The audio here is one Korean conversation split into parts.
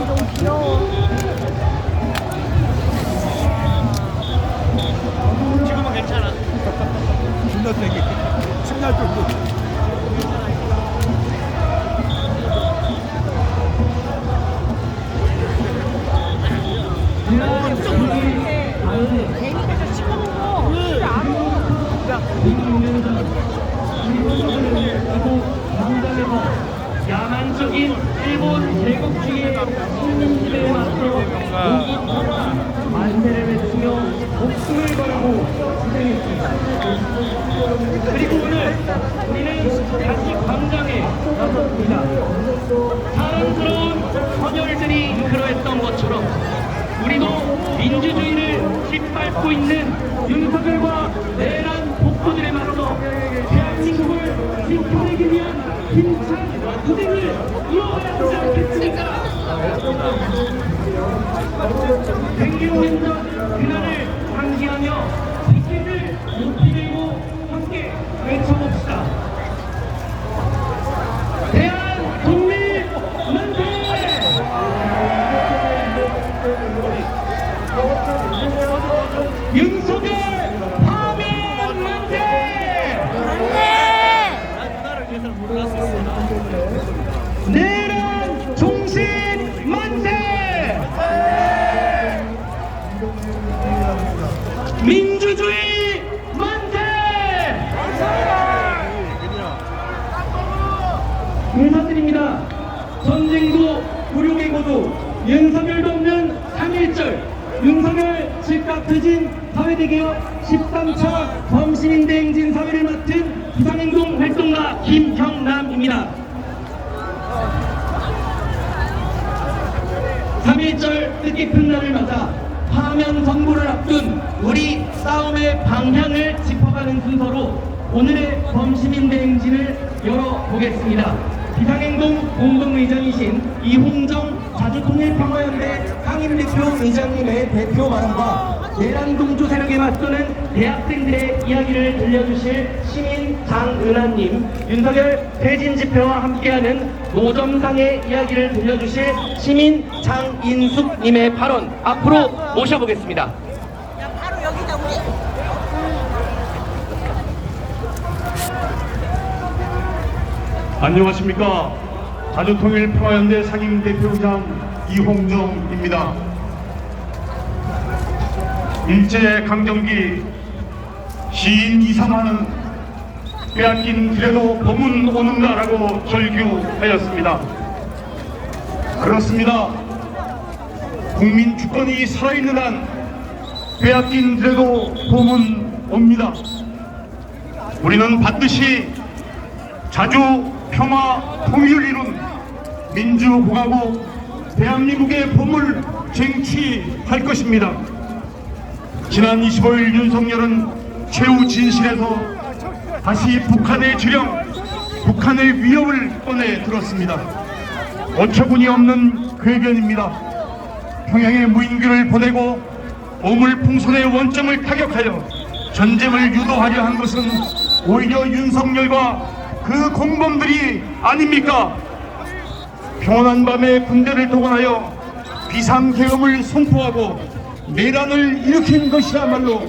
너무 귀여워. 지금은 괜찮아. 존나 세게 신날 정도. 개미가 씹어먹어. 그래 알아. 야만적인 일본 제국주의의 식민지배에 맞서 만세를 외치며 목숨을 걸고 희생했습니다. 그리고 오늘 우리는 다시 광장에 나섰습니다. 사랑스러운 헌혈들이 그러했던 것처럼 우리도 민주주의를 짓밟고 있는 윤석열과 내란 폭도들에 맞서 대한민국을 지켜내기 위한 힘찬 투쟁을 이어가야 하지 않겠습니까? 100년 전 그날을 상기하며 피켓을 높이 들고 함께 외쳐봅시다. 대한 독립 만세! 윤석열 파면 만세! 누나를 위해서 몰랐었어. 내란 종신 만세! 민주주의 만세! 인사드립니다. 전쟁도 굴욕의 고도, 윤석열도 없는 3.1절, 윤석열 즉각 퇴진 사회대개혁 13차 범시민대행진 사회를 맡은 비상행동 활동가 김형남입니다. 3.1절 뜻깊은 날을 맞아 파면 선고를 앞둔 우리 싸움의 방향을 짚어가는 순서로 오늘의 범시민대행진을 열어보겠습니다. 비상행동 공동의장이신 이홍정 자주통일평화연대 상임대표 의장님의 대표 발언과 내란동조 세력에 맞서는 대학생들의 이야기를 들려주실 시민 장은하님, 윤석열 퇴진 집회와 함께하는 노점상의 이야기를 들려주실 시민 장인숙님의 발언 앞으로 모셔보겠습니다. 야 바로 여기다 우리. 안녕하십니까. 자주통일평화연대 상임대표장 이홍정입니다. 일제강점기 시인 이상화는 빼앗긴 길에도 범은 오는가라고 절규하였습니다. 그렇습니다. 국민 주권이 살아있는 한 빼앗긴 길에도 범은 옵니다. 우리는 반드시 자주 평화 통일을 이룬 민주공화국 대한민국의 봄을 쟁취할 것입니다. 지난 25일 윤석열은 최후 진실에서 다시 북한의 주령, 북한의 위협을 꺼내 들었습니다. 어처구니 없는 궤변입니다. 평양에 무인기를 보내고 오물풍선의 원점을 타격하여 전쟁을 유도하려 한 것은 오히려 윤석열과 그 공범들이 아닙니까? 평온한 밤에 군대를 동원하여 비상계엄을 선포하고 내란을 일으킨 것이야말로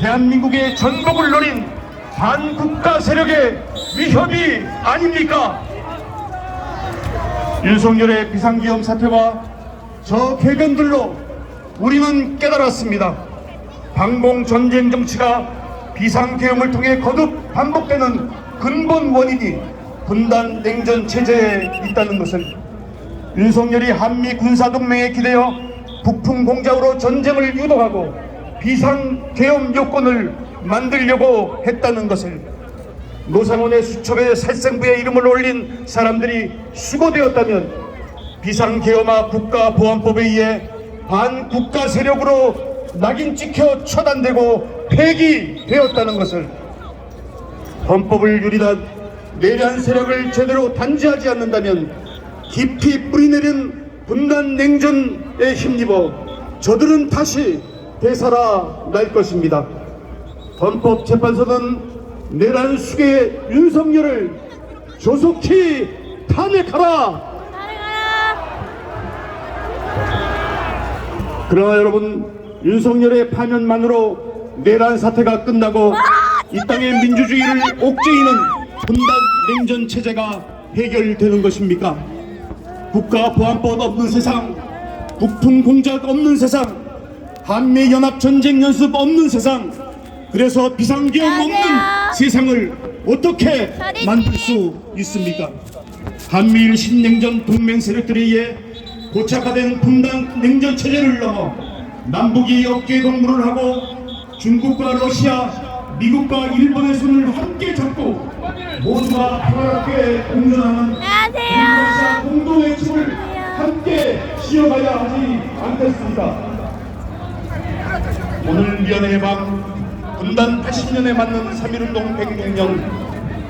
대한민국의 전복을 노린 반국가 세력의 위협이 아닙니까? 윤석열의 비상계엄 사태와 저 궤변들로 우리는 깨달았습니다. 방공 전쟁 정치가 비상계엄을 통해 거듭 반복되는 근본 원인이 분단 냉전 체제에 있다는 것을, 윤석열이 한미 군사동맹에 기대어 북풍 공작으로 전쟁을 유도하고 비상계엄 요건을 만들려고 했다는 것을, 노상원의 수첩에 살생부의 이름을 올린 사람들이 수고되었다면 비상계엄화 국가보안법에 의해 반국가 세력으로 낙인 찍혀 처단되고 폐기되었다는 것을, 헌법을 유린한 내란 세력을 제대로 단죄하지 않는다면 깊이 뿌리내린 분단 냉전에 힘입어 저들은 다시 되살아날 것입니다. 헌법재판소는 내란 수괴의 윤석열을 조속히 탄핵하라! 그러나 여러분, 윤석열의 파면만으로 내란 사태가 끝나고 이 땅의 민주주의를 옥죄이는 분단 냉전 체제가 해결되는 것입니까? 국가보안법 없는 세상, 북풍 공작 없는 세상, 한미연합전쟁연습 없는 세상, 그래서 비상계엄 없는 세상을 어떻게 만들 수 있습니까? 한미일 신냉전 동맹 세력들에 의해 고착화된 분단 냉전 체제를 넘어 남북이 어깨 동무를 하고 중국과 러시아, 미국과 일본의 손을 함께 잡고 모두가 평화롭게 공존하는 러시아 공동의 을 함께 지어가야 하지 않겠습니까? 오늘 미연해방 분단 80년에 맞는 3.1운동 100년,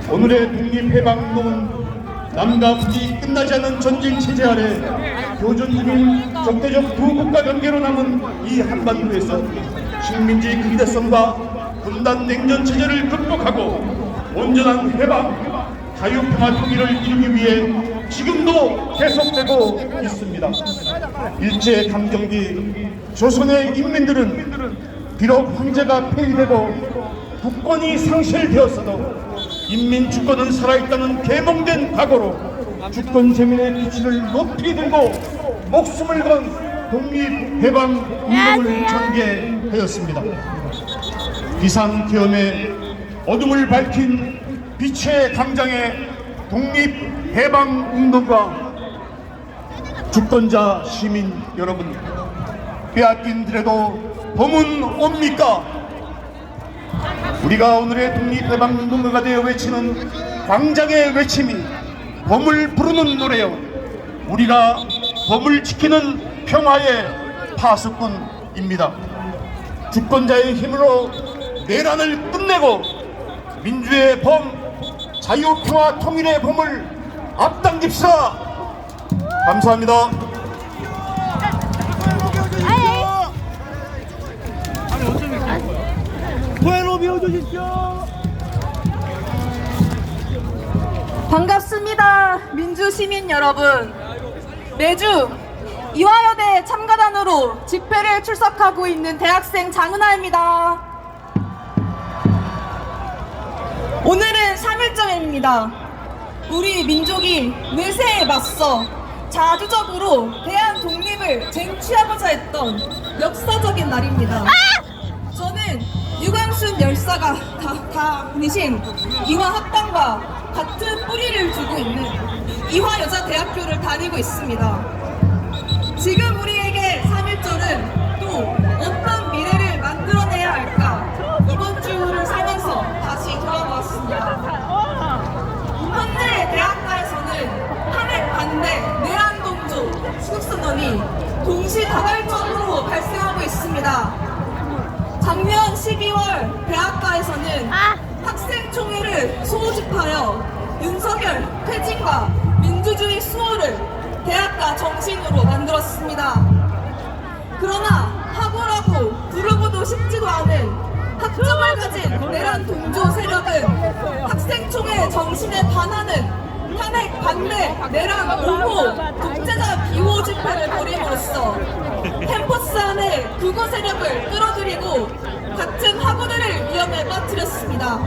오늘의 독립해방운동은 남과 북이 끝나지 않은 전쟁 체제 아래 교전 중인 적대적 두 국가 관계로 남은 이 한반도에서 식민지 근대성과 분단 냉전 체제를 극복하고 온전한 해방, 자유평화 통일을 이루기 위해 지금도 계속되고 있습니다. 일제강점기 조선의 인민들은 비록 황제가 폐위되고 국권이 상실되었어도 인민주권은 살아있다는 계몽된 각오로 주권재민의 가치를 높이 들고 목숨을 건 독립해방운동을 전개하였습니다. 비상계엄의 어둠을 밝힌 빛의 강장의 독립해방운동과 주권자 시민 여러분, 빼앗긴 들에도 봄은 옵니까? 우리가 오늘의 독립해방운동가가 되어 외치는 광장의 외침이 봄을 부르는 노래요. 우리가 봄을 지키는 평화의 파수꾼입니다. 주권자의 힘으로 내란을 끝내고 민주의 봄, 자유평화 통일의 봄을 앞당깁시다. 감사합니다. 포에로 비워주십시오. 반갑습니다. 민주시민 여러분. 매주 이화여대 참가단으로 집회를 출석하고 있는 대학생 장은하입니다. 오늘은 3.1절입니다. 우리 민족이 내세에 맞서 자주적으로 대한 독립을 쟁취하고자 했던 역사적인 날입니다. 저는 유광순 열사가 다니신 이화학당과 같은 뿌리를 두고 있는 이화여자대학교를 다니고 있습니다. 지금 우리에게 3.1절은 또 어떤 미래를 만들어내야 할까, 이번 주를 살면서 다시 돌아보았습니다. 현재 대학가에서는 탄핵 반대, 내란 동조, 수국선언이 동시다발적으로 발생하고 있습니다. 작년 12월 대학가에서는 학생총회를 소집하여 윤석열 퇴진과 민주주의 수호를 대학가 정신으로 만들었습니다. 그러나 학오라고 부르고도 싶지도 않은 학점을 가진 내란 동조 세력은 학생총회 정신에 반하는 탄핵 반대 내란 옹호 독재자 비호 집회를 벌임으로써 캠퍼스 안에 극우 세력을 끌어들이고 같은 학우들을 위험에 빠뜨렸습니다.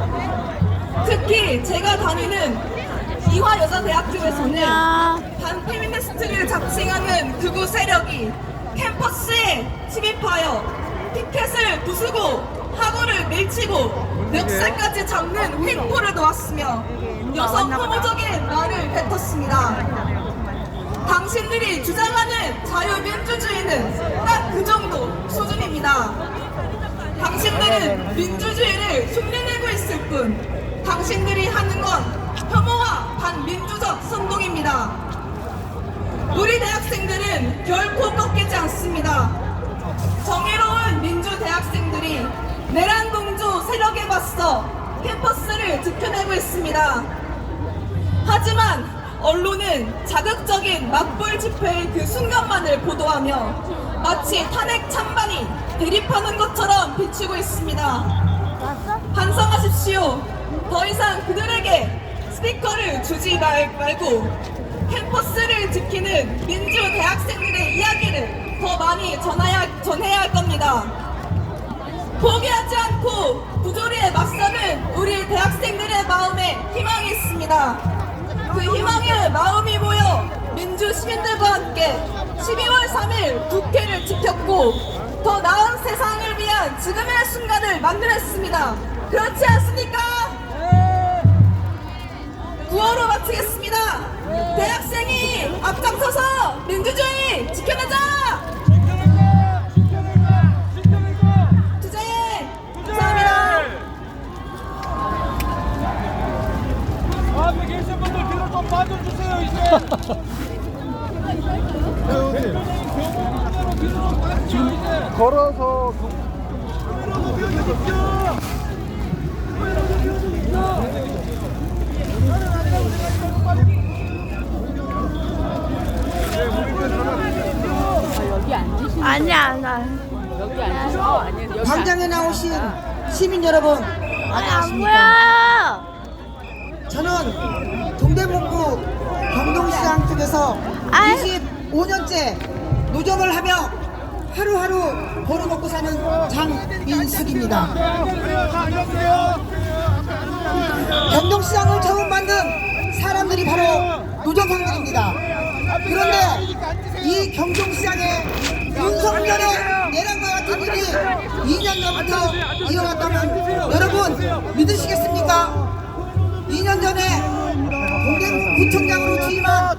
특히 제가 다니는 이화여자대학교에서는 반페미니스트를 자칭하는 극우 세력이 캠퍼스에 침입하여 피켓을 부수고 학우를 밀치고 멱살까지 잡는 횡포를 놓았으며 여성 혐오적인 말을 뱉었습니다. 당신들이 주장하는 자유민주주의는 딱 그 정도 수준입니다. 당신들은 민주주의를 흉내내고 있을 뿐 당신들이 하는 건 혐오와 반민주적 선동입니다. 우리 대학생들은 결코 꺾이지 않습니다. 정의로운 민주 대학생들이 내란 동조 세력에 맞서 캠퍼스를 지켜내고 있습니다. 하지만 언론은 자극적인 맞불 집회의 그 순간만을 보도하며 마치 탄핵 찬반이 대립하는 것처럼 비추고 있습니다. 반성하십시오. 더 이상 그들에게 스피커를 주지 말고 캠퍼스를 지키는 민주 대학생들의 이야기를 더 많이 전해야 있습니다. 포기하지 않고 부조리에 맞서는 우리 대학생들의 마음에 희망이 있습니다. 그 희망의 마음이 모여 민주 시민들과 함께 12월 3일 국회를 지켰고 더 나은 세상을 위한 지금의 순간을 만들었습니다. 그렇지 않습니까? 구호로 마치겠습니다. 대학생이 앞장서서 민주주의 지켜내자! 투쟁! 감사합니다. 앞에 계신 분들 뒤로 좀 빠져주세요 이제. 지금 걸어서 아니야, 나. 광장에 나오신 시민 여러분 안 안녕하십니까? 보여! 저는 동대문구 경동시장 쪽에서 아이. 25년째 노점을 하며 하루하루 벌어먹고 사는 장민숙입니다. 경동시장을 처음 만든 사람들이 바로 노점상들입니다. 그런데 이 경동시장에 윤석열의 내란과 같은 일이 2년 전부터 이어왔다면 여러분 믿으시겠습니까? 2년 전에 동대문구청장으로 취임한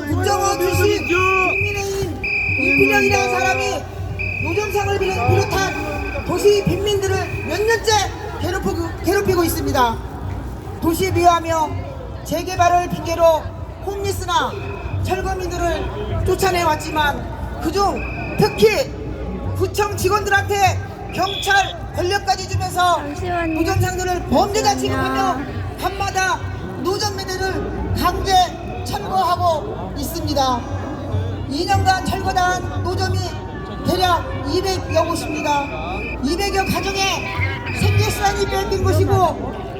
국정원 출신 국민의힘 이필영이라는 사람이 노점상을 비롯한 도시 빈민들을 몇 년째 괴롭히고 있습니다. 도시에 비하하며 재개발을 핑계로 홈리스나 철거민들을 쫓아내왔지만 그중 특히 구청 직원들한테 경찰 권력까지 주면서 잠시만요. 노점상들을 범죄자 취급하며 밤마다 노점 매매를 강제 철거하고 있습니다. 2년간 철거당한 노점이 대략 200여 곳입니다. 200여 가정의 생계수단이 뺏긴 것이고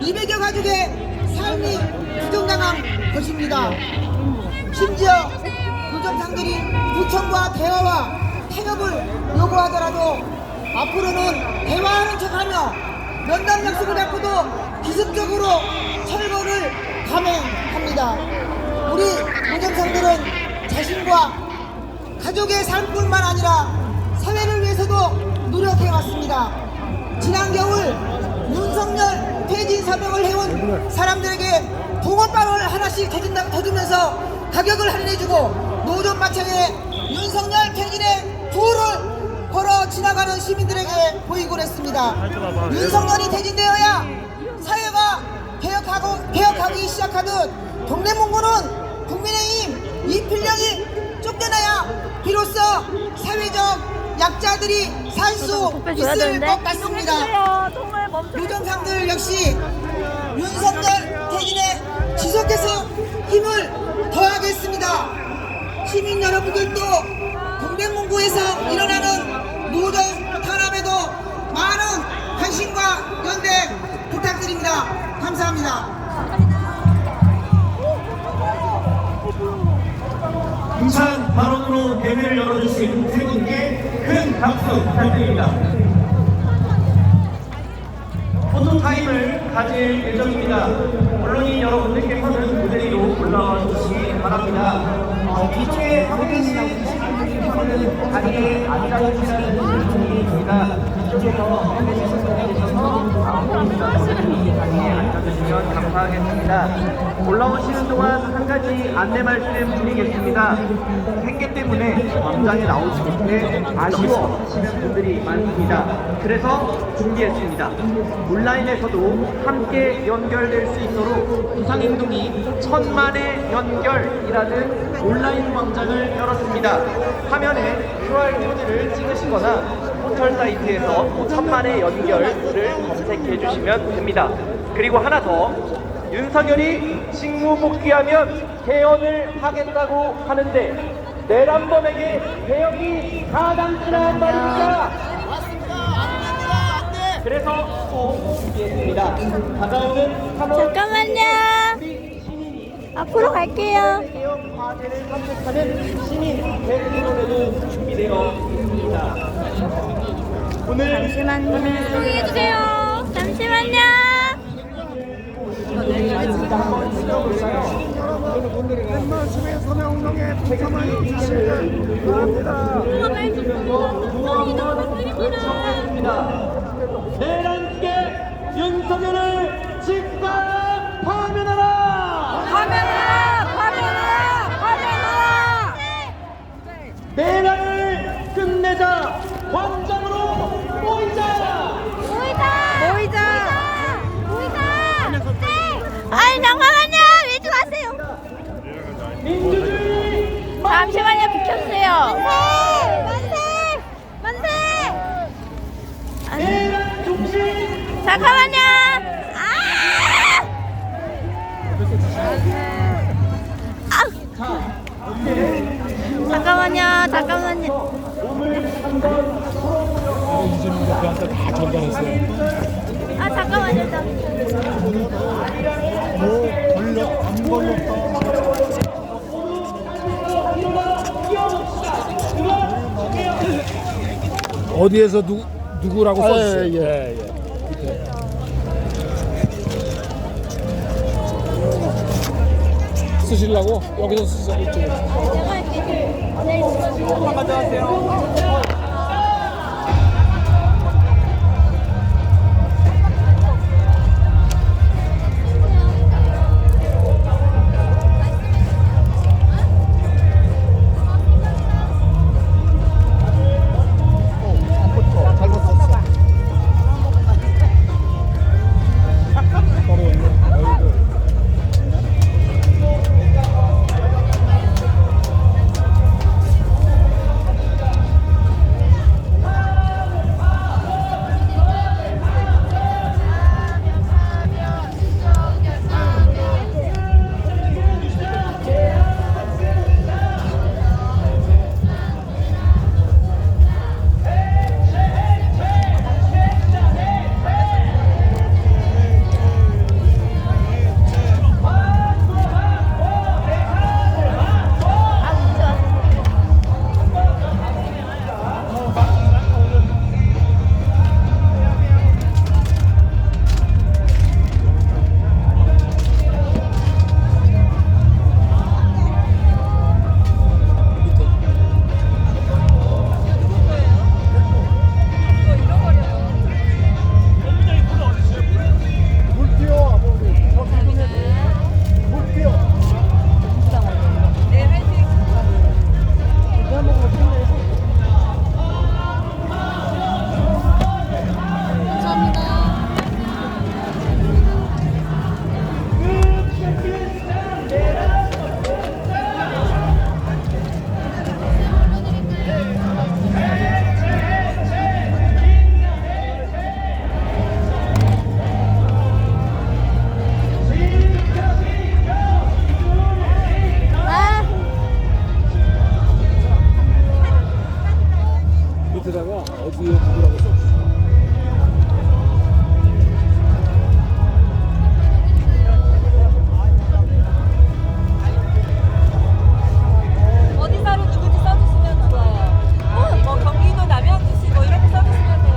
200여 가족의 삶이 부정당한 것입니다. 심지어 노점상들이 구청과 대화와 타협을 요구하더라도 앞으로는 대화하는 척하며 면담 약속을 받고도 기습적으로 철거를 감행합니다. 우리 노점상들은 자신과 가족의 삶뿐만 아니라 사회를 위해서도 노력해왔습니다. 지난 겨울 윤석열 퇴진 사명을 해온 사람들에게 붕어빵을 하나씩 더 주면서 가격을 할인해주고 노점 마차에 윤석열 퇴진의 구호를 걸어 지나가는 시민들에게 보이곤 했습니다. 윤석열이 퇴진되어야 사회가 개혁하기 시작하듯 동대문구는 국민의힘 이필영이 쫓겨나야 비로소 사회적 약자들이 살 수 있을 것 같습니다. 노점상들 역시 윤석열 퇴진에 지속해서 힘을 더하겠습니다. 시민 여러분들도 동대문구에서 일어나는 노점 탄압에도 많은 관심과 연대 부탁드립니다. 감사합니다. 공산 발언으로 대회를 열어주신 세 분께 큰 박수 부탁드립니다. 포토타임을 가질 예정입니다. 물론이 여러분들께서는 무대 위로 올라와 주시기 바랍니다. 이쪽에 함께해주신 분들께서는 자리에 앉아주시라는 분들입니다. 이쪽에서 함께해주신 분들께서는 자리에 앉아주시면 감사하겠습니다. 올라오시는 동안 한 가지 안내 말씀 드리겠습니다. 생계 때문에 광장에 나오지 못해 아쉬워하시는 분들이 많습니다. 그래서 준비했습니다. 온라인에서도 함께 연결될 수 있도록 부상행동이 천만의 연결이라는 온라인 광장을 열었습니다. 화면에 QR코드를 찍으시거나 포털 사이트에서 천만의 연결을 검색해 주시면 됩니다. 그리고 하나 더, 윤석열이 직무 복귀하면 개헌을 하겠다고 하는데 내란범에게 개혁이 가당치란 말입니까? 그래서 또 준비했습니다. 다가오는 3월 잠깐만요. 앞으로 갈게요. 개혁 과제를 선택하는 시민 대의론에도 준비되어 있습니다. 잠시만요. 조용해주세요. 잠시만요. 내일 함께 윤석열을 즉각 파면하라! 파면하라! 내란을 끝내자! 광장으로 모이자! 모이자! 아니 잠깐만요. 밀지 마세요. 민주주의 잠시만요. 비켜주세요. 만세! 아니, 내란 중심 잠깐만요. 잠깐만요. 잠깐만요. 어디에서 누구라고 써주세요. 예. 쓰시려고? 여기서 쓰세요. 이쪽에. 밑에다가 어디에 누구라고 써주세요. 어디 사로 누군지 써주시면 좋아요. 뭐 경기도 남양주시 뭐 이렇게 써주시면 돼요.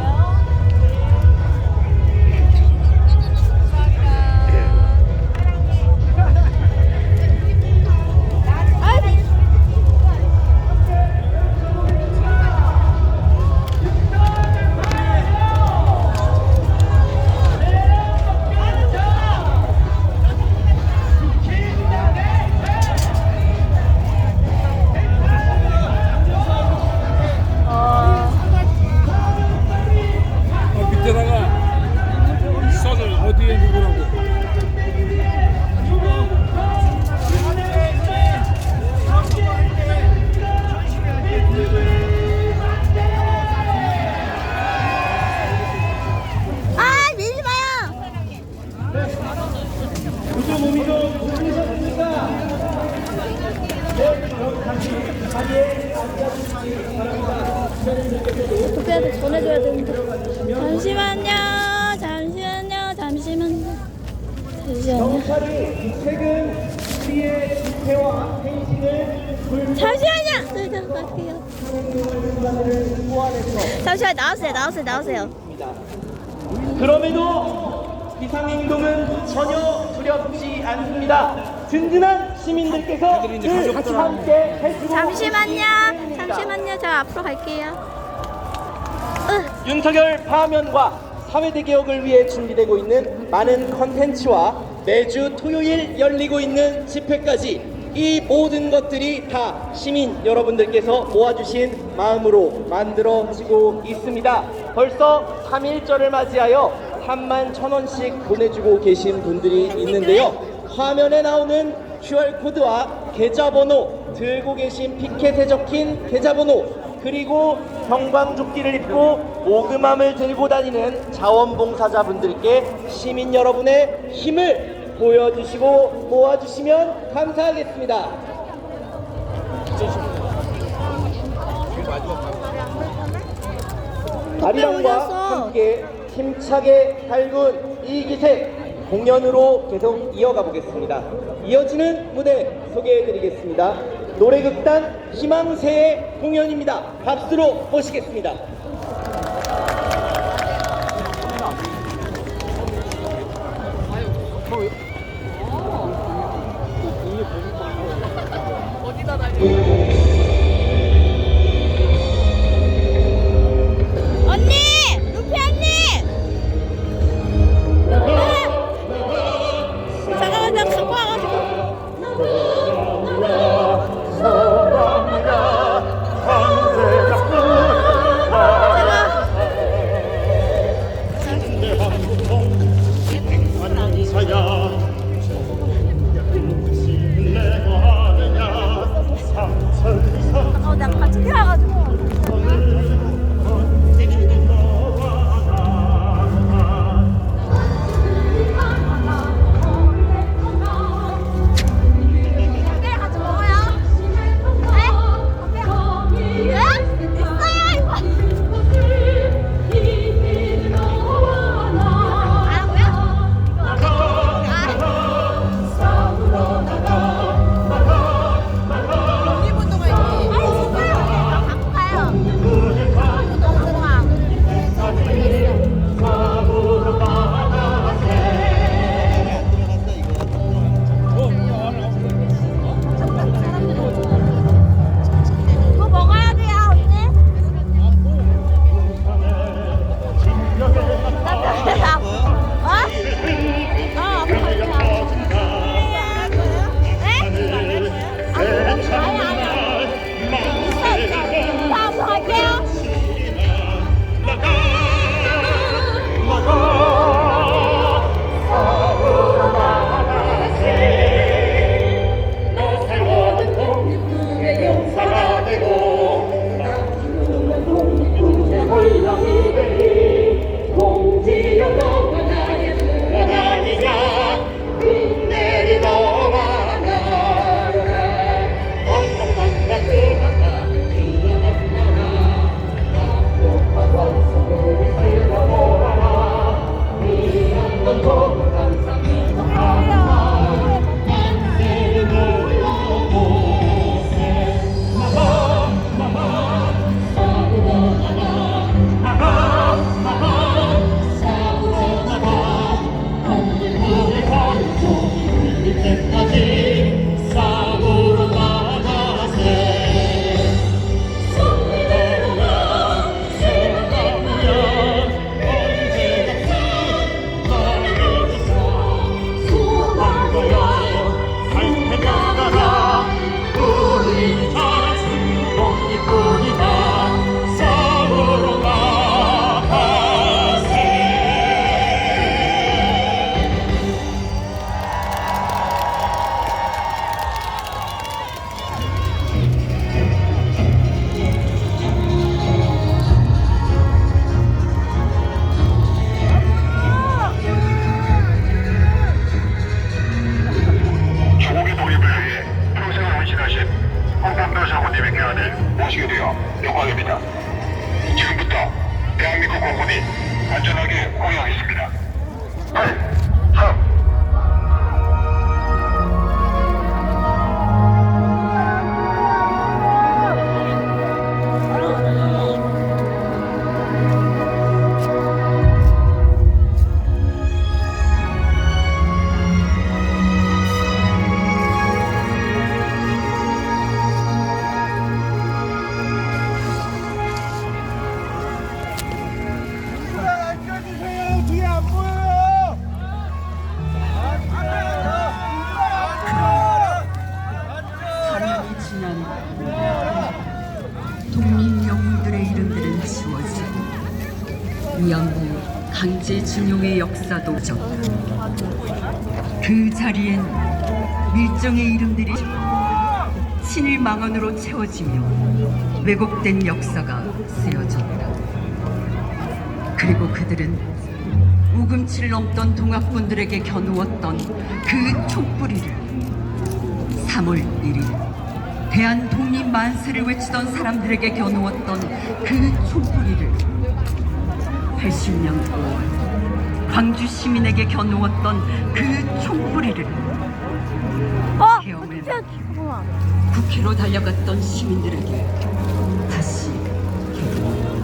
밑에다가 써줘. 어디에 누구라고. 밀지 마요. 도피한테 전해줘야 되는데. 잠시만요. 잠시만요. 잠시만 나오세요. 그럼에도 비상행동은 전혀 두렵지 않습니다. 든든한 시민들께서 늘 함께 해주고 잠시만요. 저 앞으로 갈게요. 윤석열 파면과 사회대 개혁을 위해 준비되고 있는 많은 컨텐츠와 매주 토요일 열리고 있는 집회까지 이 모든 것들이 다 시민 여러분들께서 모아주신 마음으로 만들어지고 있습니다. 벌써 3.1절을 맞이하여 31,000원씩 보내주고 계신 분들이 있는데요. 화면에 나오는 QR코드와 계좌번호, 들고 계신 피켓에 적힌 계좌번호, 그리고 형광조끼를 입고 모금함을 들고 다니는 자원봉사자분들께 시민 여러분의 힘을 보여주시고 모아주시면 감사하겠습니다. 아리랑과 함께 힘차게 달군 이 기세 공연으로 계속 이어가 보겠습니다. 이어지는 무대 소개해드리겠습니다. 노래극단 희망새의 공연입니다. 박수로 모시겠습니다. 루피 언니! 잠깐만, 나 갖고 와가지고. 나 같이 태워가지고. 독립 영웅들의 이름들은 지워지고 위안부 강제징용의 역사도 졌다. 그 자리엔 밀정의 이름들이 친일 망언으로 채워지며 왜곡된 역사가 쓰여졌다. 그리고 그들은 우금치를 넘던 동학군들에게 겨누었던 그 촛불이를 3월 1일 대한 독립 만세를 외치던 사람들에게 겨누었던 그 촛불이를 80년 후 광주 시민에게 겨누었던 그 촛불이를 계엄을 막고 국회로 달려갔던 시민들에게 다시 겨누었다.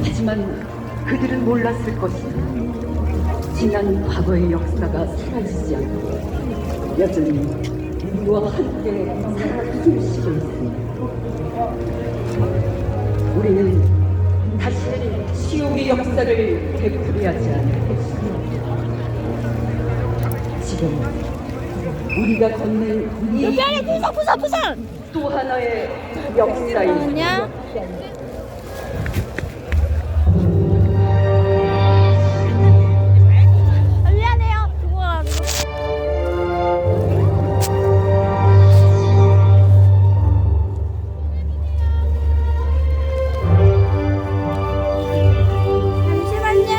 하지만 그들은 몰랐을 것이다. 지난 과거의 역사가 사라지지 않고 여전히 우리와 함께 살아 숨쉬고 있습니다. 우리는 다시는 치욕의 역사를 되풀이하지 않을 것입니다. 지금 우리가 걷는 이 부산! 또 하나의 역사입니다. 미안해요. 그거라도. 잠시만요.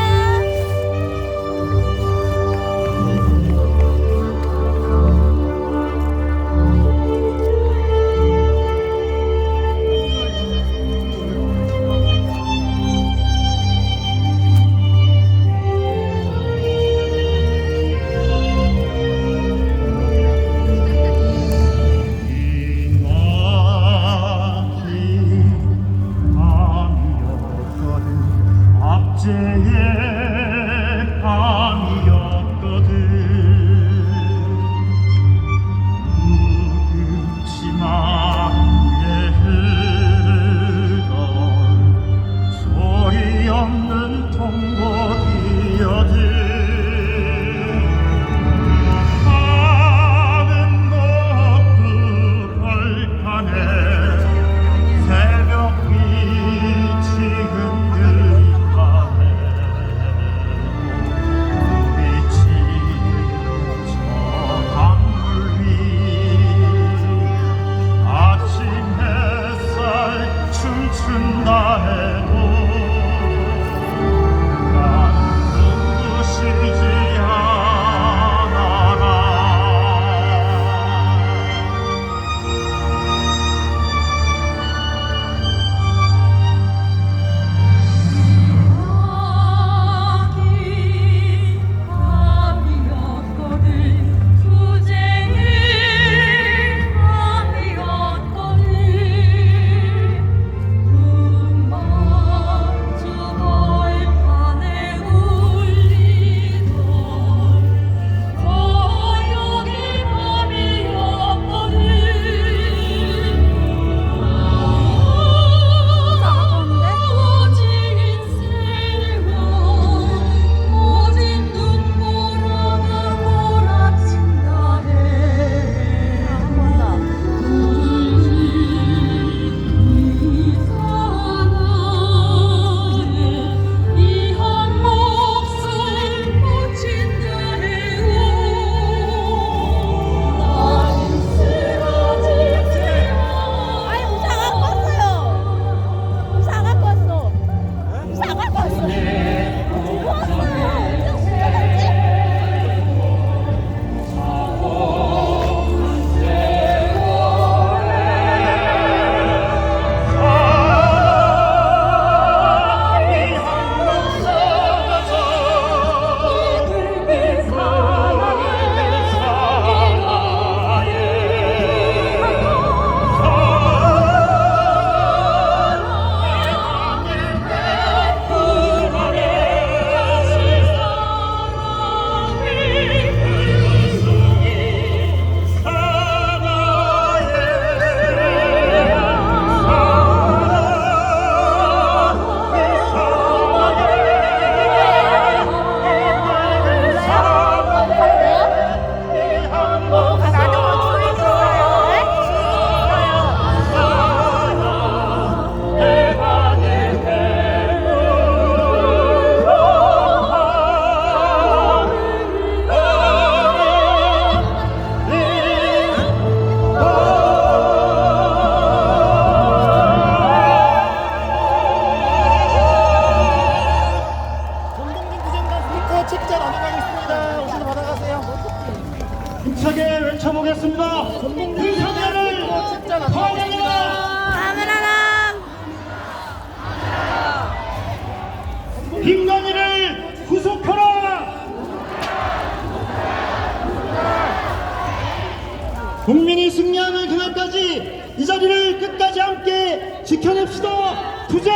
민주주의를 끝까지 함께 지켜냅시다. 투쟁!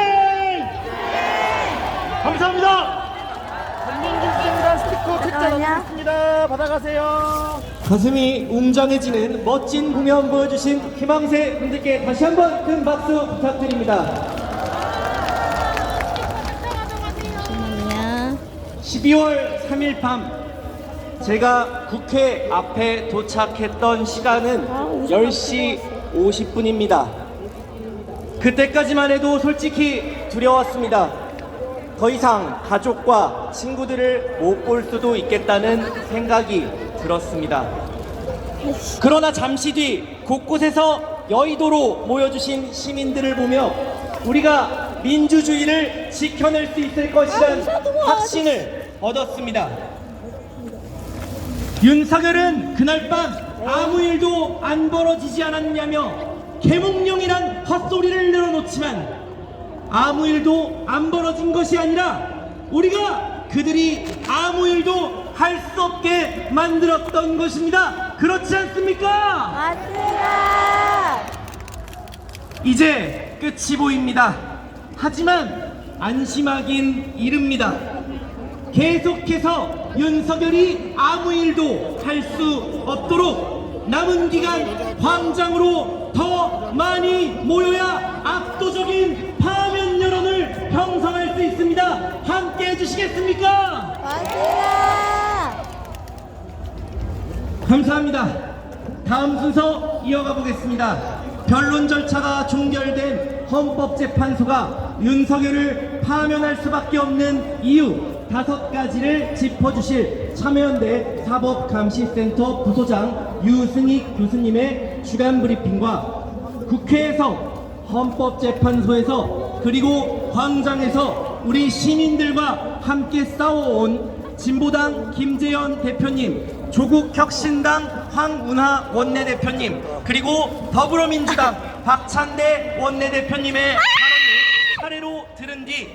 감사합니다. 한민주주의란 스티커 책자 나드리겠습니다. 받아가세요. 가슴이 웅장해지는 멋진 공연 보여주신 희망새 분들께 다시 한번 큰 박수 부탁드립니다. 12월 3일 밤 제가 국회 앞에 도착했던 시간은 10시 50분입니다. 그때까지만 해도 솔직히 두려웠습니다. 더 이상 가족과 친구들을 못 볼 수도 있겠다는 생각이 들었습니다. 그러나 잠시 뒤 곳곳에서 여의도로 모여주신 시민들을 보며 우리가 민주주의를 지켜낼 수 있을 것이란 확신을 얻었습니다. 윤석열은 그날 밤 아무 일도 안 벌어지지 않았냐며 계몽령이란 헛소리를 늘어놓지만 아무 일도 안 벌어진 것이 아니라 우리가 그들이 아무 일도 할 수 없게 만들었던 것입니다. 그렇지 않습니까? 맞습니다. 이제 끝이 보입니다. 하지만 안심하긴 이릅니다. 계속해서 윤석열이 아무 일도 할 수 없도록 남은 기간 광장으로 더 많이 모여야 압도적인 파면 여론을 형성할 수 있습니다. 함께 해주시겠습니까? 맞습니다. 감사합니다. 다음 순서 이어가 보겠습니다. 변론 절차가 종결된 헌법재판소가 윤석열을 파면할 수밖에 없는 이유 5가지를 짚어주실 참여연대 사법감시센터 부소장 유승익 교수님의 주간 브리핑과 국회에서 헌법재판소에서 그리고 광장에서 우리 시민들과 함께 싸워온 진보당 김재현 대표님, 조국혁신당 황운하 원내대표님, 그리고 더불어민주당 박찬대 원내대표님의 발언을 차례로 들은 뒤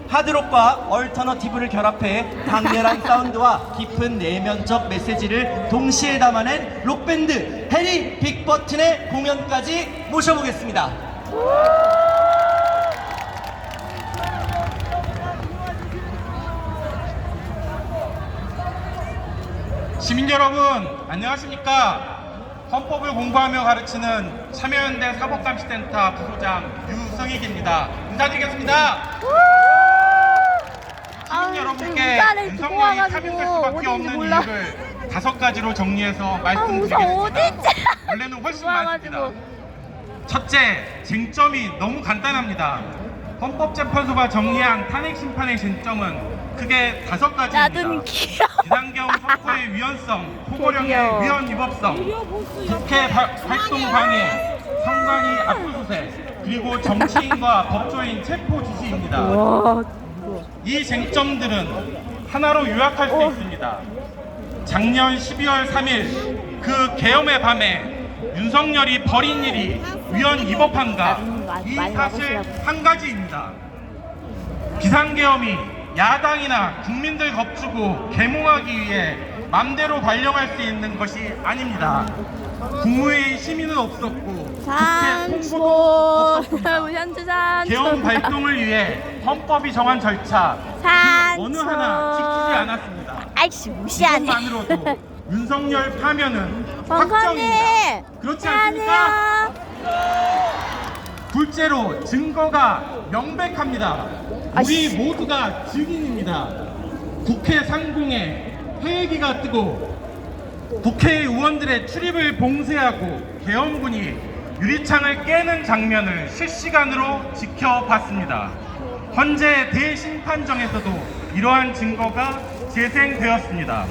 하드록과 얼터너티브를 결합해 강렬한 사운드와 깊은 내면적 메시지를 동시에 담아낸 록밴드 해리 빅버튼의 공연까지 모셔보겠습니다. 시민 여러분, 안녕하십니까? 헌법을 공부하며 가르치는 참여연대 사법감시센터 부소장 유승익입니다. 인사드리겠습니다. 시민 여러분께 윤석열이 파면될 수밖에 없는 이유를 5가지로 정리해서 말씀드리겠습니다. 원래는 훨씬 많습니다. 첫째, 쟁점이 너무 간단합니다. 헌법재판소가 정리한 탄핵심판의 쟁점은 크게 5가지입니다. 비상경 선거의 위헌성, 포고령의 위헌 위법성, 국회 활동 방해, 선관위 압수수색, 그리고 정치인과 법조인 체포 지시입니다. 이 쟁점들은 하나로 요약할 수 있습니다. 작년 12월 3일 그 계엄의 밤에 윤석열이 벌인 일이 위헌 위법한가? 이 사실 한 가지입니다. 비상계엄이 야당이나 국민들 겁주고 계몽하기 위해 맘대로 발령할 수 있는 것이 아닙니다. 국무회의 심의는 없었고 국회 통보도 없었습니다. 계엄 발동을 위해 헌법이 정한 절차 그 어느 하나 지키지 않았습니다. 아이씨 무시하네. 이것만으로도 윤석열 파면은 확정입니다. 그렇지 않습니까? 둘째로 증거가 명백합니다. 우리 모두가 증인입니다. 국회 상공에 회의기가 뜨고 국회의원들의 출입을 봉쇄하고 계엄군이 유리창을 깨는 장면을 실시간으로 지켜봤습니다. 헌재 대심판정에서도 이러한 증거가 재생되었습니다.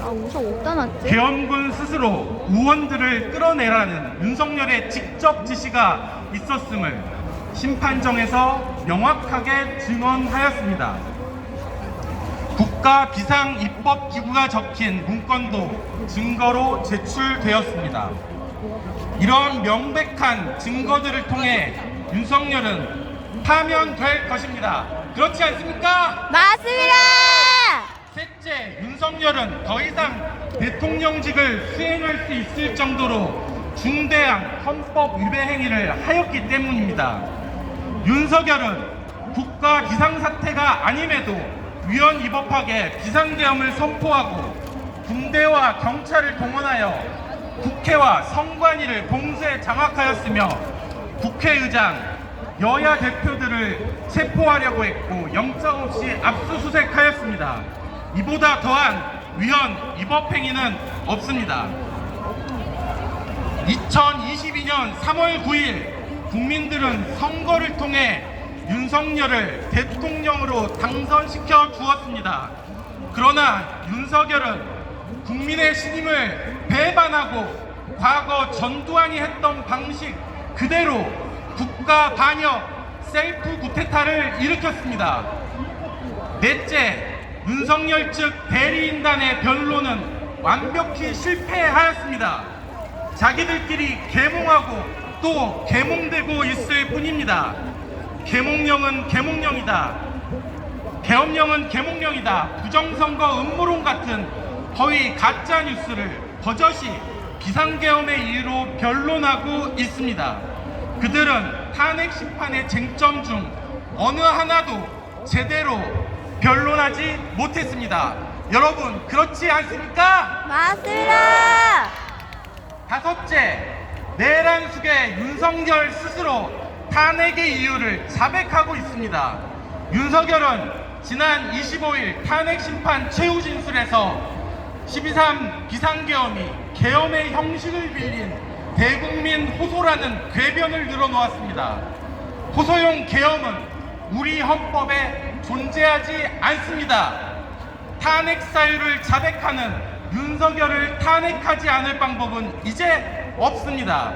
계엄군 스스로 의원들을 끌어내라는 윤석열의 직접 지시가 있었음을 심판정에서 명확하게 증언하였습니다. 국가 비상 입법 기구가 적힌 문건도 증거로 제출되었습니다. 이런 명백한 증거들을 통해 윤석열은 파면될 것입니다. 그렇지 않습니까? 맞습니다. 셋째, 윤석열은 더 이상 대통령직을 수행할 수 있을 정도로 중대한 헌법 위배 행위를 하였기 때문입니다. 윤석열은 국가 비상사태가 아님에도 위헌 위법하게 비상계엄을 선포하고 군대와 경찰을 동원하여 국회와 선관위를 봉쇄 장악하였으며 국회의장, 여야 대표들을 체포하려고 했고 영장 없이 압수수색하였습니다. 이보다 더한 위헌 위법 행위는 없습니다. 2022년 3월 9일 국민들은 선거를 통해 윤석열을 대통령으로 당선시켜 주었습니다. 그러나 윤석열은 국민의 신임을 배반하고 과거 전두환이 했던 방식 그대로 국가 반역 셀프 구테타를 일으켰습니다. 넷째, 윤석열 측 대리인단의 변론은 완벽히 실패하였습니다. 자기들끼리 계몽하고 또 계몽되고 있을 뿐입니다. 계몽령은 계몽령이다. 계엄령은 계몽령이다. 부정선거 음모론 같은 거의 가짜 뉴스를 버젓이 비상계엄의 이유로 변론하고 있습니다. 그들은 탄핵 심판의 쟁점 중 어느 하나도 제대로 변론하지 못했습니다. 여러분 그렇지 않습니까? 맞습니다. 다섯째, 내란 속에 윤석열 스스로 탄핵의 이유를 자백하고 있습니다. 윤석열은 지난 25일 탄핵 심판 최후 진술에서 12.3 비상계엄이 계엄의 형식을 빌린 대국민 호소라는 궤변을 늘어놓았습니다. 호소용 계엄은 우리 헌법에 존재하지 않습니다. 탄핵 사유를 자백하는 윤석열을 탄핵하지 않을 방법은 이제 없습니다.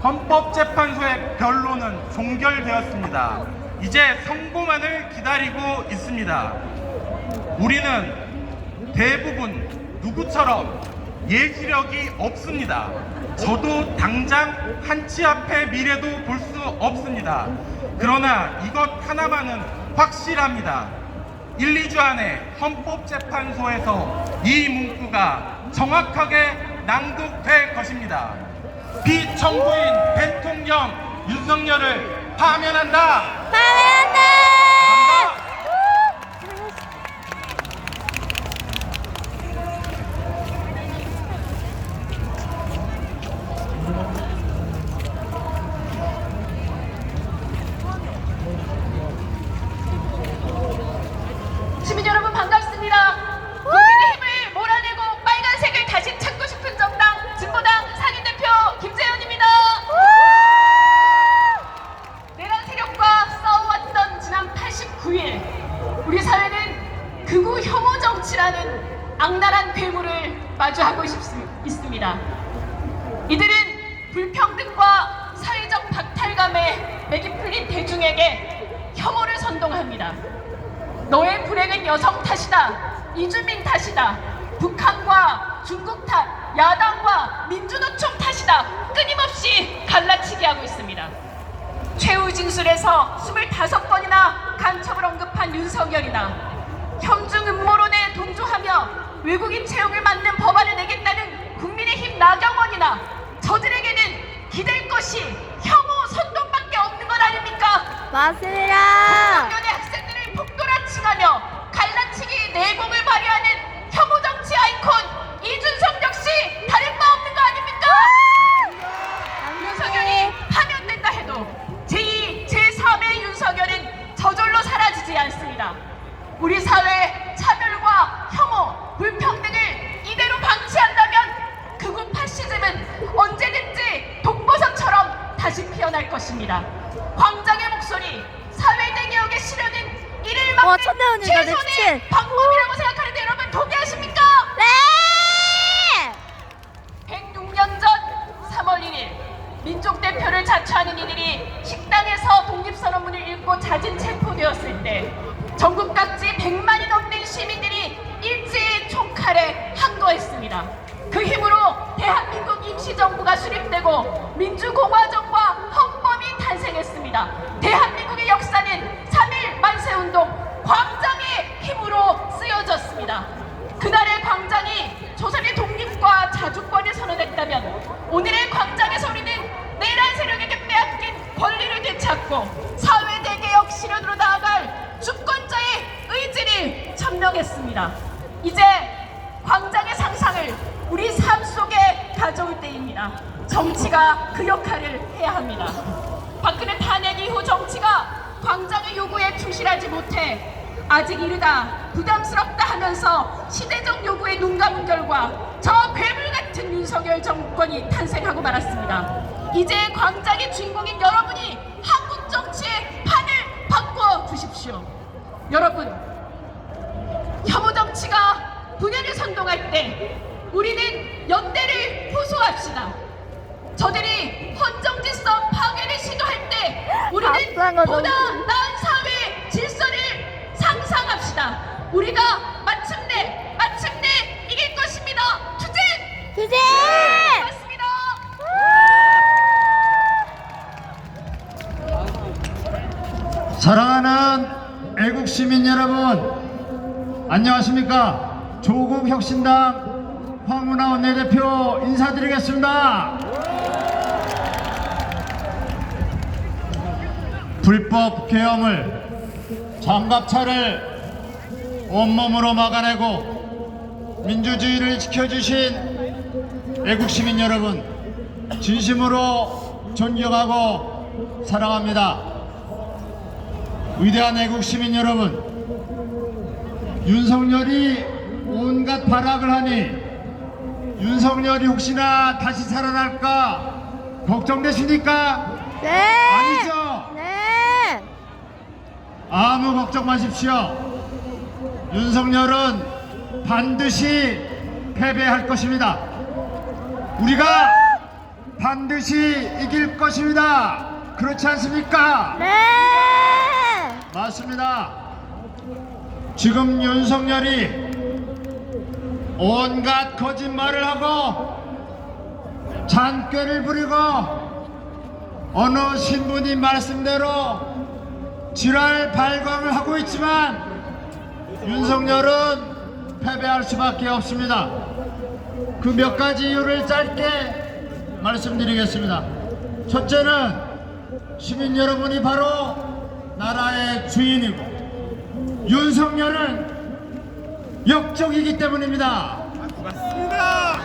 헌법재판소의 변론은 종결되었습니다. 이제 선고만을 기다리고 있습니다. 우리는 대부분 누구처럼 예지력이 없습니다. 저도 당장 한치 앞의 미래도 볼 수 없습니다. 그러나 이것 하나만은 확실합니다. 1, 2주 안에 헌법재판소에서 이 문구가 정확하게 낭독될 것입니다. 비청구인 대통령 윤석열을 파면한다! 파면한다! 시민 여러분 반갑습니다. 국민의힘을 몰아내고 빨간색을 다시 찾고 싶은 정당 진보당 상임대표 김재현입니다. 내란 세력과 싸워왔던 지난 89일 우리 사회는 극우 혐오 정치라는 악랄한 괴물을 마주하고 있습니다. 이들은 불평등과 사회적 박탈감에 맥이 풀린 대중에게 혐오를 선동합니다. 너의 불행은 여성 탓이다. 이주민 탓이다. 북한과 중국 탓, 야당과 민주노총 탓이다. 끊임없이 갈라치기 하고 있습니다. 최후 진술에서 25번이나 간첩을 언급한 윤석열이나 현중 음모론에 동조하며 외국인 채용을 막는 법안을 내겠다는 국민의힘 나경원이나 저들에게는 기댈 것이 혐오 선동밖에 없는 것 아닙니까? 맞습니다. 학년의 학생들을 폭도라칭하며 갈라치기 내공을 발휘하는 혐오 정치 아이콘 이준석 역시 다른 바 없는 거 아닙니까? 윤석열이 파면된다 해도 제2, 제3의 윤석열은 저절로 사라지지 않습니다. 우리 사회의 차별과 혐오, 불평등을 이대로 방치한다면 극우 파시즘은 언제든지 독버섯처럼 다시 피어날 것입니다. 광장의 목소리, 사회대 개혁의 실현은 이를 막는 천대원이다, 내 최선의 미친. 방법이라고 생각하는데 여러분 동의하십니까? 네! 106년 전 3월 1일 민족 대표를 자처하는 이들이 식당에서 독립선언문을 읽고 자진 체포되었을 때 전국 각지 100만이 넘는 시민들이 일제의 총칼에 항거했습니다. 그 힘으로 대한민국 임시정부가 수립되고 민주공화정과 헌법이 탄생했습니다. 대한민국의 역사는 3.1 만세운동 광장의 힘으로 쓰여졌습니다. 그날의 광장이 조선의 독립과 자주권을 선언했다면 오늘의 광장에서 우리는 내란 세력에게 빼앗긴 권리를 되찾고 사회 대개혁 실현으로 나아갈 주권자의 의지를 천명했습니다. 이제 광장의 상상을 우리 삶 속에 가져올 때입니다. 정치가 그 역할을 해야 합니다. 박근혜 탄핵 이후 정치가 광장의 요구에 충실하지 못해 아직 이르다, 부담스럽다 하면서 시대적 요구에 눈 감은 결과 저 괴물 같은 윤석열 정권이 탄생하고 말았습니다. 이제 광장의 주인공인 여러분이 한국 정치의 판을 바꿔 주십시오. 여러분, 혐오 정치가 분열을 선동할 때 우리는 연대를 호소합시다. 저들이 헌정질서 파괴를 시도할 때 우리는 보다 나은 사회 질서를 상상합시다. 우리가 마침내 이길 것입니다. 투쟁! 맞습니다. 사랑하는 애국 시민 여러분, 안녕하십니까? 조국 혁신당 황운하 원내대표 인사드리겠습니다. 불법 계엄을, 장갑차를 온몸으로 막아내고 민주주의를 지켜주신 애국 시민 여러분, 진심으로 존경하고 사랑합니다. 위대한 애국 시민 여러분, 윤석열이 온갖 발악을 하니 윤석열이 혹시나 다시 살아날까 걱정되십니까? 네. 아니죠? 네. 아무 걱정 마십시오. 윤석열은 반드시 패배할 것입니다. 우리가 반드시 이길 것입니다. 그렇지 않습니까? 네. 맞습니다. 지금 윤석열이 온갖 거짓말을 하고 잔꾀를 부리고 어느 신부님 말씀대로 지랄 발광을 하고 있지만 윤석열은 패배할 수밖에 없습니다. 그 몇 가지 이유를 짧게 말씀드리겠습니다. 첫째는 시민 여러분이 바로 나라의 주인이고 윤석열은 역적이기 때문입니다. 맞습니다.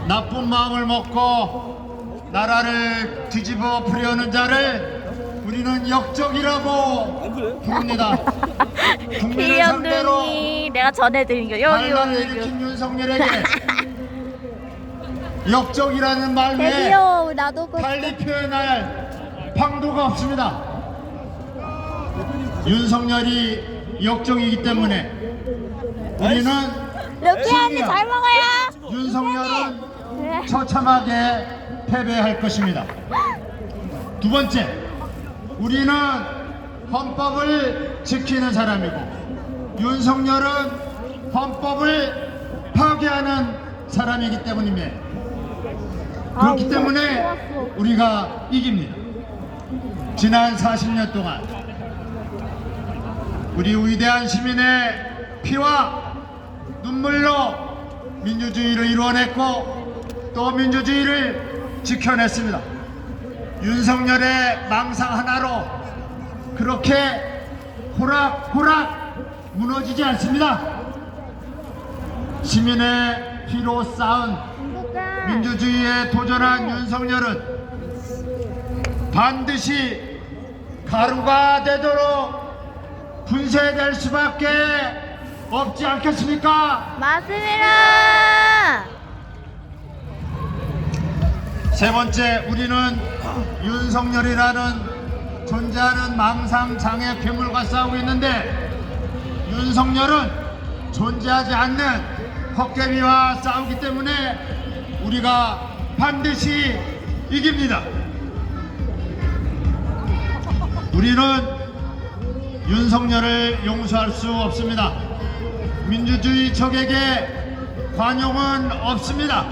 나쁜 마음을 먹고 나라를 뒤집어 부려는 자를 우리는 역적이라고 부릅니다. 국민을 상대로 내가 전해드린 거 반란을 일으킨 윤석열에게 역적이라는 말 외에 나도 달리 표현할 방도가 없습니다. 윤석열이 역적이기 때문에 우리는 루키한테 잘 먹어요. 윤석열은 처참하게 패배할 것입니다. 두 번째, 우리는 헌법을 지키는 사람이고 윤석열은 헌법을 파괴하는 사람이기 때문입니다. 그렇기 때문에 우리가 이깁니다. 지난 40년 동안 우리 위대한 시민의 피와 눈물로 민주주의를 이루어냈고 또 민주주의를 지켜냈습니다. 윤석열의 망상 하나로 그렇게 호락호락 무너지지 않습니다. 시민의 피로 쌓은 민주주의에 도전한 윤석열은 반드시 가루가 되도록 분쇄될 수밖에 없지 않겠습니까? 맞습니다. 세 번째, 우리는 윤석열이라는 존재하는 망상장애 괴물과 싸우고 있는데 윤석열은 존재하지 않는 헛개비와 싸우기 때문에 우리가 반드시 이깁니다. 우리는 윤석열을 용서할 수 없습니다. 민주주의 적에게 관용은 없습니다.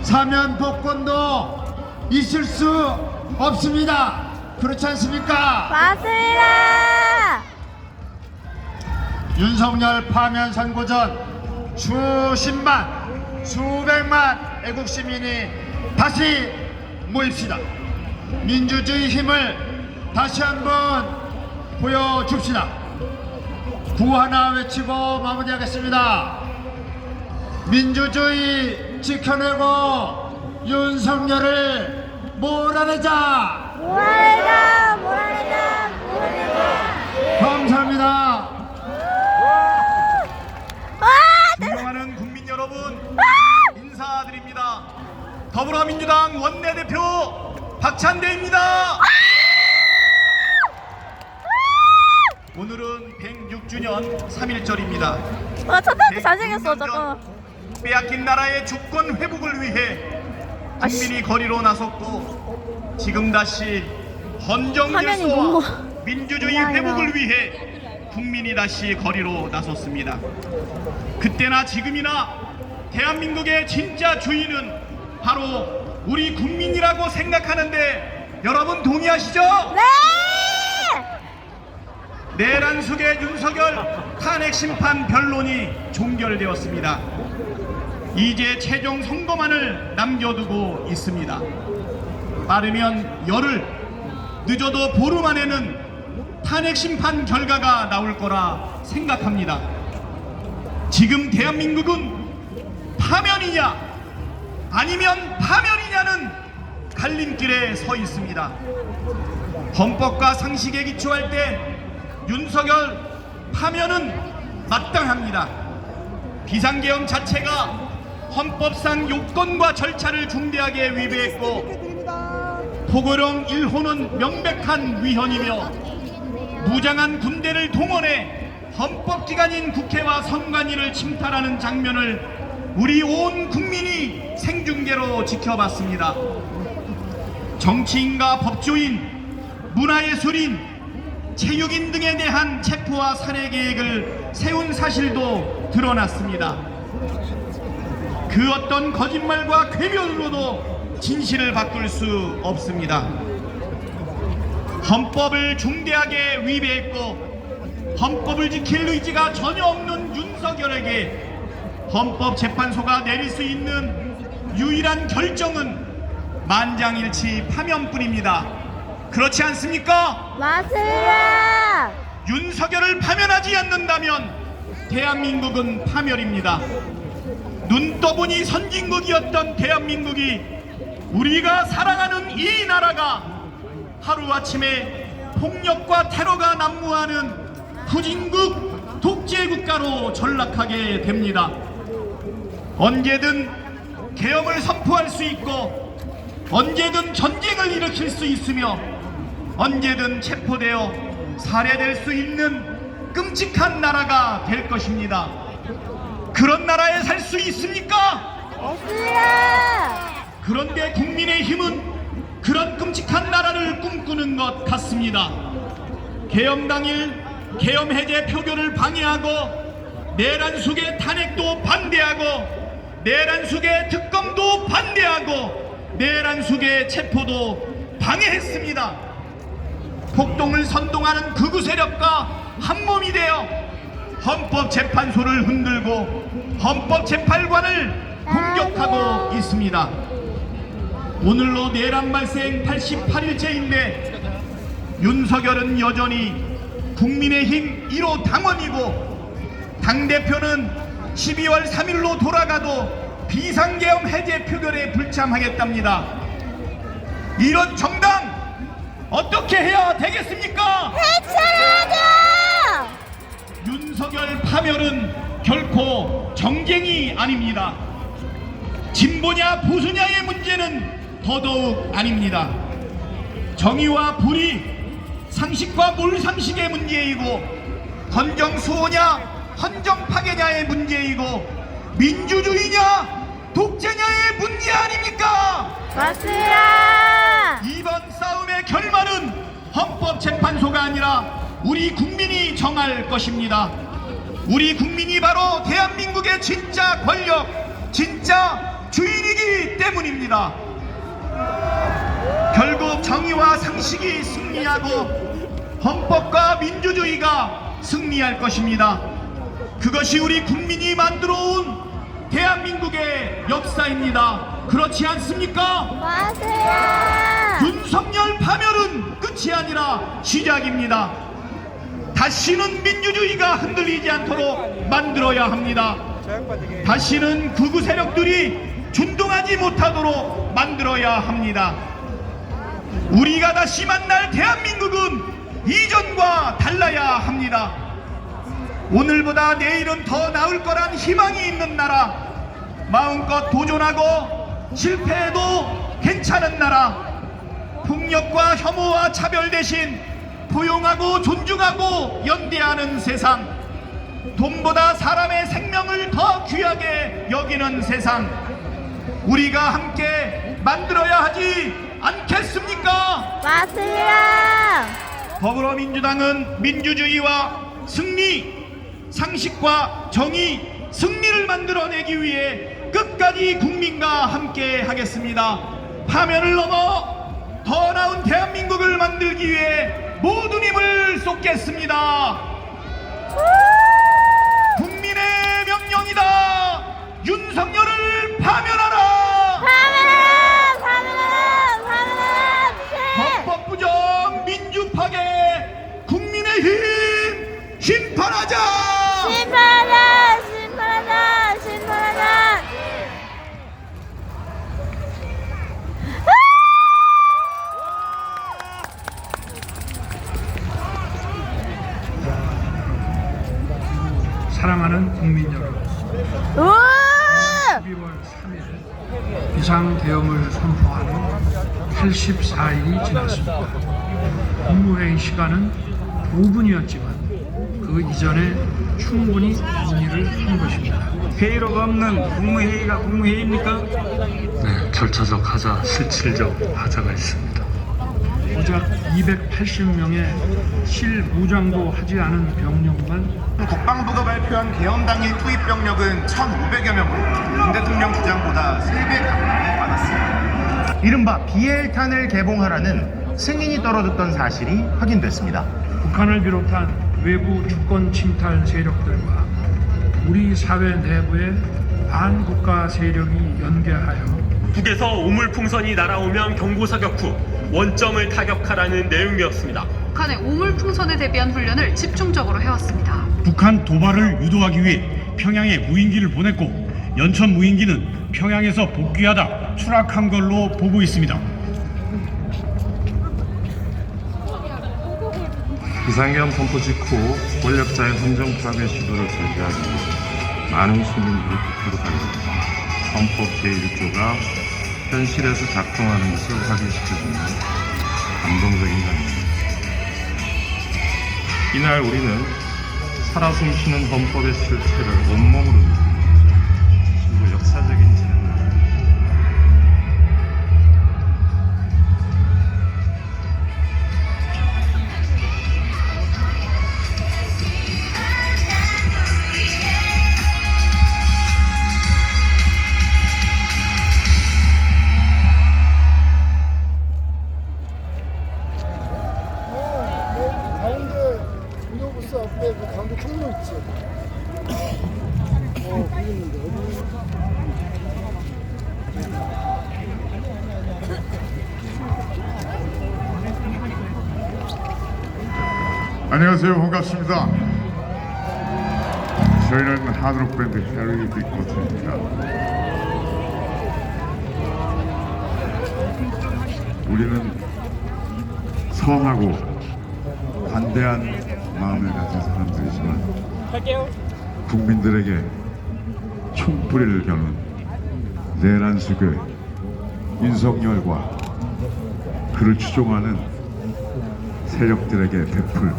사면 복권도 있을 수 없습니다. 그렇지 않습니까? 맞습니다. 윤석열 파면 선고 전 수십만 수백만 애국 시민이 다시 모입시다. 민주주의 힘을 다시 한번 보여줍시다. 구하나 외치고 마무리하겠습니다. 민주주의 지켜내고 윤석열을 몰아내자. 몰아내자, 몰아내자, 몰아내자. 감사합니다. 존경하는 국민 여러분, 인사드립니다. 더불어민주당 원내대표 박찬대입니다. 오늘은 106주년 3.1절입니다. 천대한테 잘생겼어, 잠깐. 빼앗긴 나라의 주권 회복을 위해 국민이 거리로 나섰고 지금 다시 헌정 화면이 질서와 너무 민주주의 미안해요. 회복을 위해 국민이 다시 거리로 나섰습니다. 그때나 지금이나 대한민국의 진짜 주인은 바로 우리 국민이라고 생각하는데 여러분 동의하시죠? 네! 내란 속의 윤석열 탄핵 심판 변론이 종결되었습니다. 이제 최종 선고만을 남겨두고 있습니다. 빠르면 열흘, 늦어도 보름 안에는 탄핵 심판 결과가 나올 거라 생각합니다. 지금 대한민국은 파면이냐 아니면 파면이냐는 갈림길에 서 있습니다. 헌법과 상식에 기초할 때 윤석열 파면은 마땅합니다. 비상계엄 자체가 헌법상 요건과 절차를 중대하게 위배했고 포고령 1호는 명백한 위헌이며 무장한 군대를 동원해 헌법기관인 국회와 선관위를 침탈하는 장면을 우리 온 국민이 생중계로 지켜봤습니다. 정치인과 법조인, 문화예술인, 체육인 등에 대한 체포와 살해 계획을 세운 사실도 드러났습니다. 그 어떤 거짓말과 궤변으로도 진실을 바꿀 수 없습니다. 헌법을 중대하게 위배했고 헌법을 지킬 의지가 전혀 없는 윤석열에게 헌법재판소가 내릴 수 있는 유일한 결정은 만장일치 파면뿐입니다. 그렇지 않습니까? 맞습니다. 윤석열을 파면하지 않는다면 대한민국은 파멸입니다. 눈 떠보니 선진국이었던 대한민국이 우리가 사랑하는 이 나라가 하루아침에 폭력과 테러가 난무하는 후진국 독재국가로 전락하게 됩니다. 언제든 계엄을 선포할 수 있고 언제든 전쟁을 일으킬 수 있으며 언제든 체포되어 살해될 수 있는 끔찍한 나라가 될 것입니다. 그런 나라에 살 수 있습니까? 없습니다. 그런데 국민의힘은 그런 끔찍한 나라를 꿈꾸는 것 같습니다. 계엄 당일 계엄 해제 표결을 방해하고 내란 속의 탄핵도 반대하고 내란 속의 특검도 반대하고 내란 속의 체포도 방해했습니다. 폭동을 선동하는 극우 세력과 한몸이 되어 헌법재판소를 흔들고 헌법재판관을 공격하고 있습니다. 오늘로 내란 발생 88일째인데 윤석열은 여전히 국민의힘 1호 당원이고 당대표는 12월 3일로 돌아가도 비상계엄 해제 표결에 불참하겠답니다. 이런 정당 어떻게 해야 되겠습니까? 해체하자! 윤석열 파멸은 결코 정쟁이 아닙니다. 진보냐 보수냐의 문제는 더더욱 아닙니다. 정의와 불의, 상식과 몰상식의 문제이고 헌정수호냐 헌정파괴냐의 문제이고 민주주의냐 독재냐의 문제 아닙니까? 맞습니다. 이번 싸움의 결말은 헌법재판소가 아니라 우리 국민이 정할 것입니다. 우리 국민이 바로 대한민국의 진짜 권력, 진짜 주인이기 때문입니다. 결국 정의와 상식이 승리하고 헌법과 민주주의가 승리할 것입니다. 그것이 우리 국민이 만들어온 대한민국의 역사입니다. 그렇지 않습니까? 맞아요. 윤석열 파멸은 끝이 아니라 시작입니다. 다시는 민주주의가 흔들리지 않도록 만들어야 합니다. 다시는 극우 세력들이 준동하지 못하도록 만들어야 합니다. 우리가 다시 만날 대한민국은 이전과 달라야 합니다. 오늘보다 내일은 더 나을 거란 희망이 있는 나라, 마음껏 도전하고 실패해도 괜찮은 나라, 폭력과 혐오와 차별 대신 포용하고 존중하고 연대하는 세상, 돈보다 사람의 생명을 더 귀하게 여기는 세상, 우리가 함께 만들어야 하지 않겠습니까? 맞아요. 더불어민주당은 민주주의와 승리, 상식과 정의, 승리를 만들어내기 위해 끝까지 국민과 함께 하겠습니다. 파면을 넘어 더 나은 대한민국을 만들기 위해 모든 힘을 쏟겠습니다. 국민의 명령이다. 윤석열을 파면하라. 헌법 부정 민주 파괴 국민의힘 심판하자. 심판하자. 심판하자. 심판하자. 사랑하는 국민 여러분, 우와! 12월 3일 비상계엄을 선포하는 84일이 지났습니다. 국무회의 시간은 5분이었지만 그 이전에 충분히 논의를 한 것입니다. 회의록 없는 국무회의가 국무회의입니까? 네, 절차적 하자, 실질적 하자가 있습니다. 고작 280명의 실무장도 하지 않은 병력만 국방부가 발표한 계엄당일 투입 병력은 1,500여 명으로 윤 대통령 주장보다 3배 가까이 많았습니다. 이른바 비엘탄을 개봉하라는 승인이 떨어졌던 사실이 확인됐습니다. 북한을 비롯한 외부 주권 침탈 세력들과 우리 사회 내부의 반국가 세력이 연계하여 북에서 우물풍선이 날아오면 경고사격 후 원점을 타격하라는 내용이었습니다. 북한의 우물풍선에 대비한 훈련을 집중적으로 해왔습니다. 북한 도발을 유도하기 위해 평양에 무인기를 보냈고 연천 무인기는 평양에서 복귀하다 추락한 걸로 보고 있습니다. 비상계엄 선포 직후 권력자의 헌정 파괴 시도를 저지하기 위해 많은 시민들이 국회로 달려듭니다. 헌법 제1조가 현실에서 작동하는 것을 확인시켜주는 감동적인 장면입니다. 이날 우리는 살아 숨쉬는 헌법의 실체를 온몸으로 느낍니다. 그리고 역사적인 진행을 버스 앞에 그 가운데 통로 있지. 거기 있는데 어디? 안녕하세요. 반갑습니다. 저희는 하드록 밴드 해리 빅버튼입니다. 우리는 선하고 관대한 마음을 가진 사람들이지만 국민들에게 총뿌리를 겨눈 내란수교의 윤석열과 그를 추종하는 세력들에게 베풀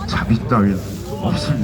자비 따윈 없습니다.